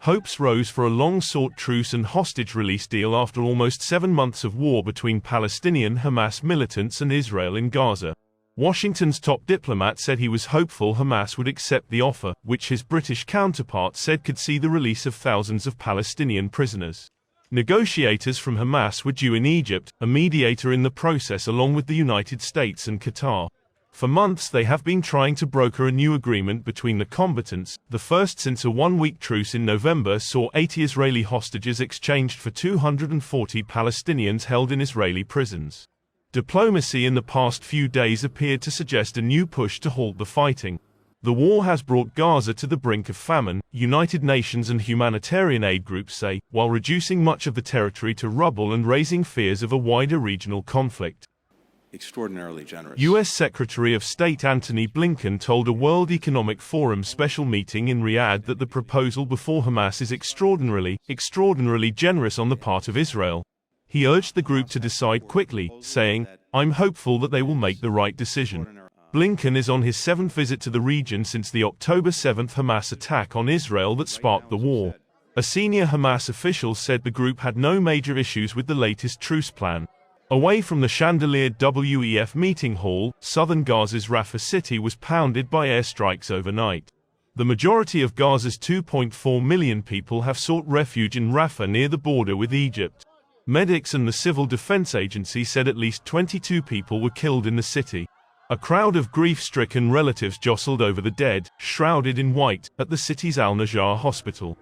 Hopes rose for a long-sought truce and hostage release deal after almost 7 months of war between Palestinian Hamas militants and Israel in Gaza. Washington's top diplomat said he was hopeful Hamas would accept the offer, which his British counterpart said could see the release of thousands of Palestinian prisoners. Negotiators from Hamas were due in Egypt, a mediator in the process along with the United States and Qatar. For months they have been trying to broker a new agreement between the combatants, the first since a one-week truce in November saw 80 Israeli hostages exchanged for 240 Palestinians held in Israeli prisons. Diplomacy in the past few days appeared to suggest a new push to halt the fighting. The war has brought Gaza to the brink of famine, United Nations and humanitarian aid groups say, while reducing much of the territory to rubble and raising fears of a wider regional conflict. Extraordinarily generous. U.S. Secretary of State Antony Blinken told a World Economic Forum special meeting in Riyadh that the proposal before Hamas is extraordinarily generous on the part of Israel. He urged the group to decide quickly, saying, "I'm hopeful that they will make the right decision." Blinken is on his 7th visit to the region since the October 7 Hamas attack on Israel that sparked the war. A senior Hamas official said the group had no major issues with the latest truce plan. Away from the chandeliered WEF meeting hall, southern Gaza's Rafah city was pounded by airstrikes overnight. The majority of Gaza's 2.4 million people have sought refuge in Rafah near the border with Egypt. Medics and the Civil Defense Agency said at least 22 people were killed in the city. A crowd of grief-stricken relatives jostled over the dead, shrouded in white, at the city's Al-Najjar hospital.